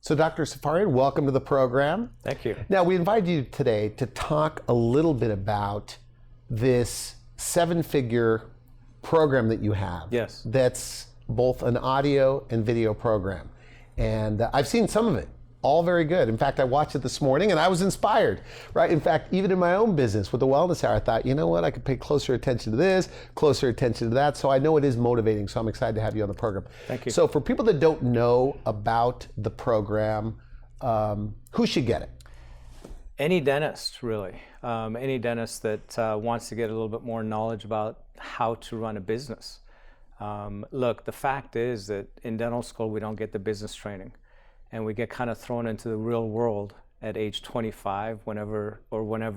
So Dr. Safarian, welcome to the program. Thank you. Now, we invited you today to talk a little bit about this 7-figure program that you have. Yes. That's both an audio and video program. And I've seen some of it, all very good. In fact, I watched it this morning and I was inspired, right? In fact, even in my own business with the Wellness Hour, I thought, you know what, I could pay closer attention to this, closer attention to that. So I know it is motivating, so I'm excited to have you on the program. Thank you. So for people that don't know about the program, who should get it? Any dentist, really. Any dentist that wants to get a little bit more knowledge about how to run a business. Look, the fact is that in dental school, we don't get the business training. And we get kind of thrown into the real world at age 25, whenever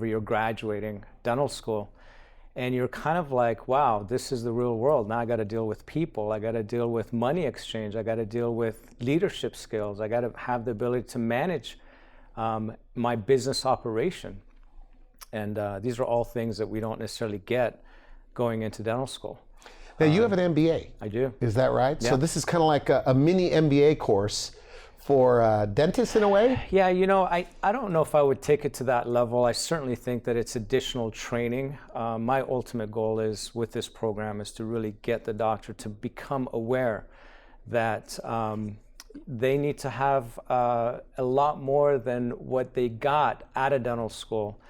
you're graduating dental school. And you're kind of like, wow, this is the real world. Now I got to deal with people. I got to deal with money exchange. I got to deal with leadership skills. I got to have the ability to manage my business operation. And these are all things that we don't necessarily get going into dental school. Now you have an MBA. I do. Is that right? Yeah. So this is kind of like a mini MBA course for dentists in a way? Yeah, you know, I don't know if I would take it to that level. I certainly think that it's additional training. My ultimate goal is with this program is to really get the doctor to become aware that they need to have a lot more than what they got out of dental school.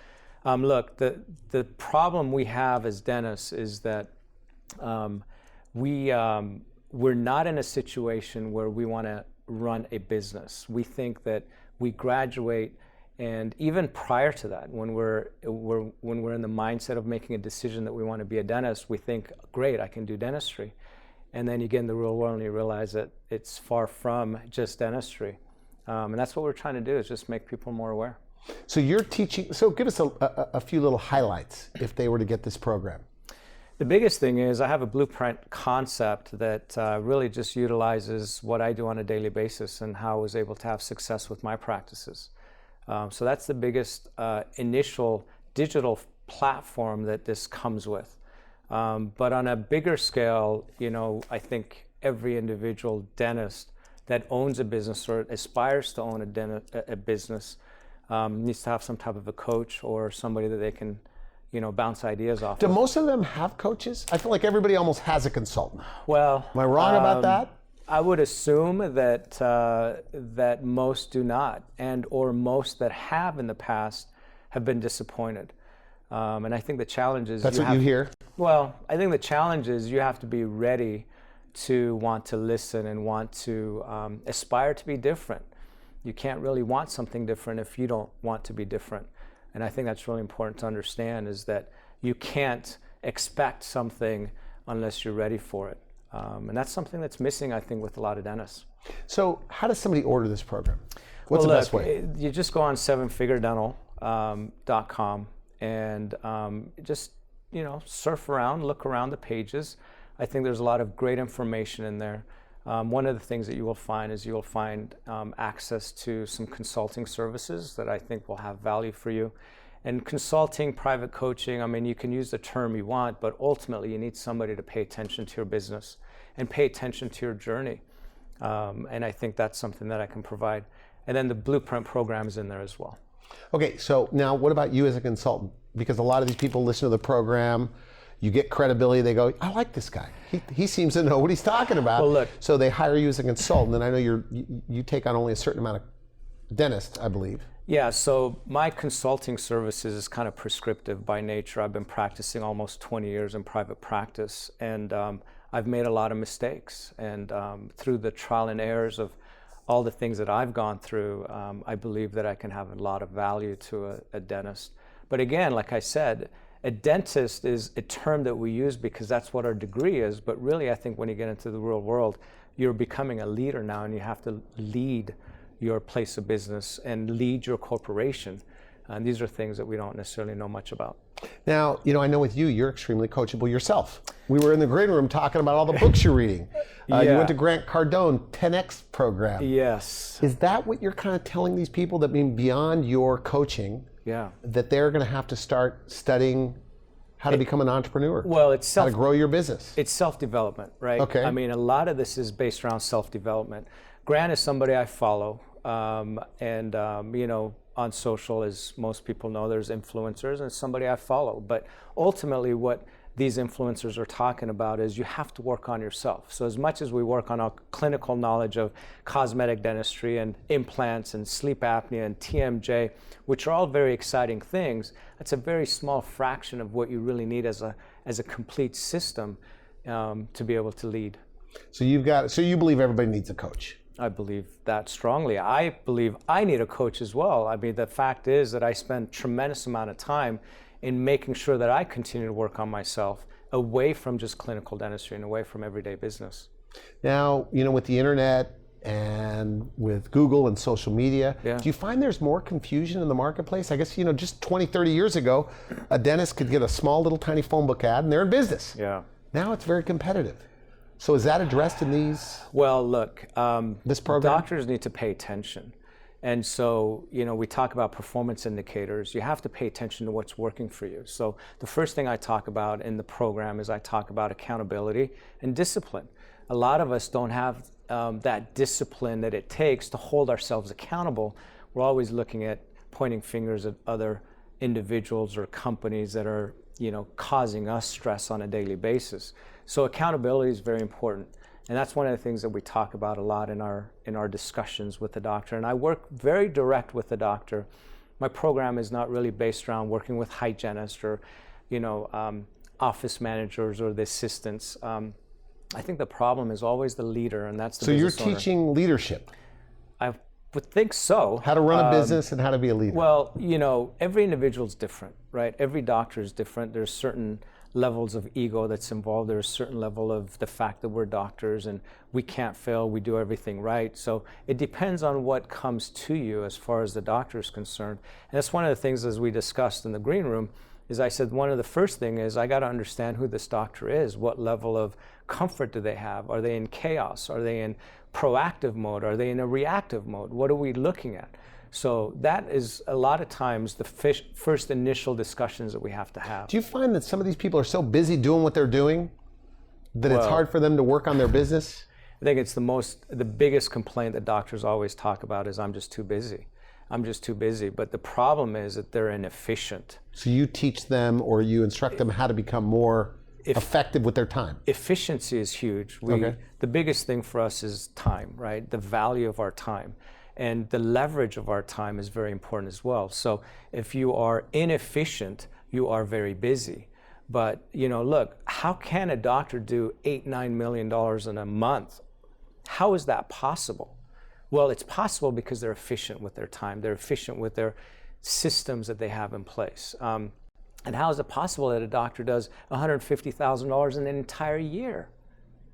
Look, the problem we have as dentists is that we're not in a situation where we want to run a business. We think that we graduate, and even prior to that, when we're in the mindset of making a decision that we want to be a dentist, we think, great, I can do dentistry. And then you get in the real world and you realize that it's far from just dentistry. And that's what we're trying to do, is just make people more aware. So you're teaching, so give us a few little highlights if they were to get this program. The biggest thing is I have a blueprint concept that really just utilizes what I do on a daily basis and how I was able to have success with my practices. So that's the biggest initial digital platform that this comes with. But on a bigger scale, you know, I think every individual dentist that owns a business or aspires to own a business needs to have some type of a coach or somebody that they can, you know, bounce ideas off. Do most of them have coaches? I feel like everybody almost has a consultant. Well, am I wrong about that? I would assume that that most do not, and or most that have in the past have been disappointed. And I think the challenge is that's what you hear. Well, I think the challenge is you have to be ready to want to listen and want to aspire to be different. You can't really want something different if you don't want to be different. And I think that's really important to understand, is that you can't expect something unless you're ready for it. And that's something that's missing, I think, with a lot of dentists. So how does somebody order this program? What's the best way? You just go on 7figuredental.com and just, you know, surf around, look around the pages. I think there's a lot of great information in there. One of the things that you will find is access to some consulting services that I think will have value for you. And consulting, private coaching, I mean, you can use the term you want, but ultimately you need somebody to pay attention to your business and pay attention to your journey. And I think that's something that I can provide. And then the Blueprint program is in there as well. Okay, so now what about you as a consultant? Because a lot of these people listen to the program, you get credibility, they go, I like this guy. He seems to know what he's talking about. Well, look, so they hire you as a consultant, and I know you take on only a certain amount of dentists, I believe. Yeah, so my consulting services is kind of prescriptive by nature. I've been practicing almost 20 years in private practice, and I've made a lot of mistakes. And through the trial and errors of all the things that I've gone through, I believe that I can have a lot of value to a dentist. But again, like I said, a dentist is a term that we use because that's what our degree is, but really I think when you get into the real world, you're becoming a leader now, and you have to lead your place of business and lead your corporation. And these are things that we don't necessarily know much about. Now, you know, I know with you, you're extremely coachable yourself. We were in the green room talking about all the books you're reading. Yeah. You went to Grant Cardone 10X program. Yes. Is that what you're kind of telling these people, that mean beyond your coaching, Yeah. that they're going to have to start studying how to become an entrepreneur? Well, it's how to grow your business. It's self-development, right? Okay. I mean, a lot of this is based around self-development. Grant is somebody I follow. On social, as most people know, there's influencers and somebody I follow. But ultimately, what these influencers are talking about is you have to work on yourself. So as much as we work on our clinical knowledge of cosmetic dentistry and implants and sleep apnea and TMJ, which are all very exciting things, that's a very small fraction of what you really need as a complete system to be able to lead. So you believe everybody needs a coach? I believe that strongly. I believe I need a coach as well. I mean, the fact is that I spend a tremendous amount of time in making sure that I continue to work on myself away from just clinical dentistry and away from everyday business. Now, with the internet and with Google and social media, do you find there's more confusion in the marketplace? I guess, just 20, 30 years ago, a dentist could get a small little tiny phone book ad and they're in business. Yeah. Now it's very competitive. So is that addressed in these? Well, look, this program? Doctors need to pay attention. And so, we talk about performance indicators. You have to pay attention to what's working for you. So the first thing I talk about in the program is I talk about accountability and discipline. A lot of us don't have that discipline that it takes to hold ourselves accountable. We're always looking at pointing fingers at other individuals or companies that are, causing us stress on a daily basis. So accountability is very important. And that's one of the things that we talk about a lot in our discussions with the doctor. And I work very direct with the doctor. My program is not really based around working with hygienists or, office managers or the assistants. I think the problem is always the leader, and that's the business owner. So you're teaching leadership? I would think so. How to run a business and how to be a leader? Well, every individual is different, right? Every doctor is different. There's certain levels of ego that's involved. There's a certain level of the fact that we're doctors and we can't fail, we do everything right. So it depends on what comes to you as far as the doctor is concerned. And that's one of the things, as we discussed in the green room, is I said one of the first thing is I got to understand who this doctor is. What level of comfort do they have? Are they in chaos? Are they in proactive mode? Are they in a reactive mode? What are we looking at? So that is a lot of times the first initial discussions that we have to have. Do you find that some of these people are so busy doing what they're doing that it's hard for them to work on their business? I think it's the biggest complaint that doctors always talk about is I'm just too busy. I'm just too busy. But the problem is that they're inefficient. So you teach them or you instruct them how to become more effective with their time? Efficiency is huge. The biggest thing for us is time, right? The value of our time. And the leverage of our time is very important as well. So if you are inefficient, you are very busy. But, look, how can a doctor do $8-9 million in a month? How is that possible? Well, it's possible because they're efficient with their time. They're efficient with their systems that they have in place. And how is it possible that a doctor does $150,000 in an entire year?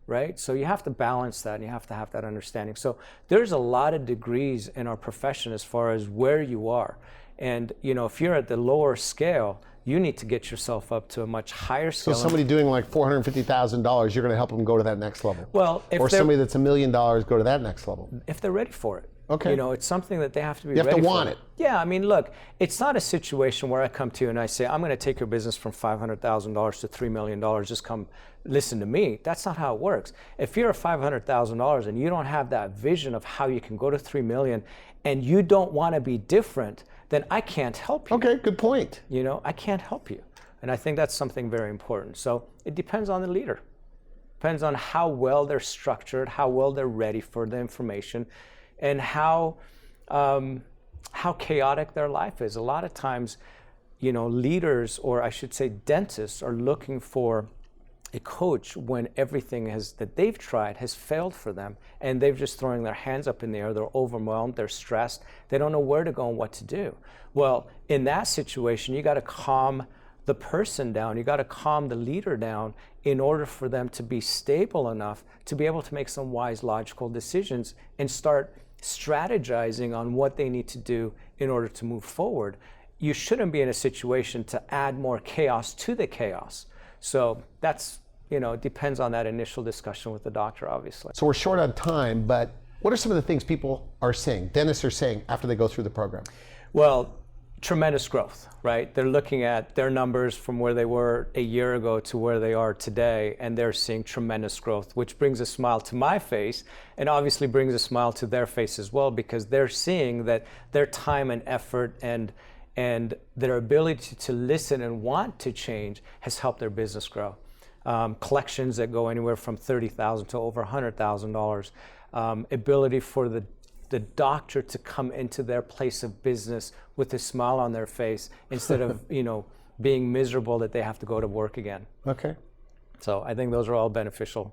Right? So you have to balance that and you have to have that understanding. So there's a lot of degrees in our profession as far as where you are. And, if you're at the lower scale, you need to get yourself up to a much higher scale. So somebody doing like $450,000, you're going to help them go to that next level? Well, or somebody that's $1 million, go to that next level? If they're ready for it. Okay. It's something that they have to be ready for. You have to want it. Yeah, I mean, look, it's not a situation where I come to you and I say, I'm going to take your business from $500,000 to $3 million, just come listen to me. That's not how it works. If you're $500,000 and you don't have that vision of how you can go to $3 million and you don't want to be different, then I can't help you. Okay, good point. I can't help you. And I think that's something very important. So it depends on the leader. Depends on how well they're structured, how well they're ready for the information, and how chaotic their life is. A lot of times, leaders, or I should say dentists, are looking for a coach when everything that they've tried has failed for them, and they're just throwing their hands up in the air. They're overwhelmed, they're stressed, they don't know where to go and what to do. Well, in that situation, you got to calm the person down, you got to calm the leader down in order for them to be stable enough to be able to make some wise, logical decisions and start strategizing on what they need to do in order to move forward. You shouldn't be in a situation to add more chaos to the chaos. So that's, it depends on that initial discussion with the doctor, obviously. So we're short on time, but what are some of the things people are saying, dentists are saying, after they go through the program? Well, tremendous growth, right? They're looking at their numbers from where they were a year ago to where they are today, and they're seeing tremendous growth, which brings a smile to my face and obviously brings a smile to their face as well, because they're seeing that their time and effort and their ability to listen and want to change has helped their business grow. Collections that go anywhere from $30,000 to over $100,000. Ability for the doctor to come into their place of business with a smile on their face instead of being miserable that they have to go to work again. Okay. So I think those are all beneficial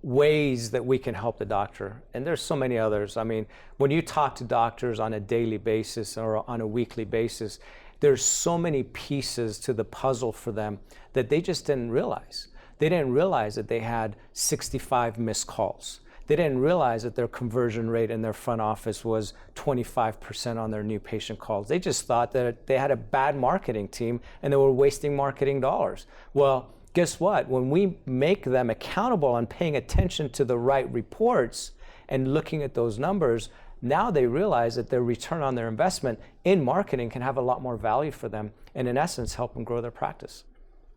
ways that we can help the doctor. And there's so many others. I mean, when you talk to doctors on a daily basis or on a weekly basis, there's so many pieces to the puzzle for them that they just didn't realize. They didn't realize that they had 65 missed calls. They didn't realize that their conversion rate in their front office was 25% on their new patient calls. They just thought that they had a bad marketing team and they were wasting marketing dollars. Well, guess what? When we make them accountable on paying attention to the right reports and looking at those numbers, now they realize that their return on their investment in marketing can have a lot more value for them and in essence help them grow their practice.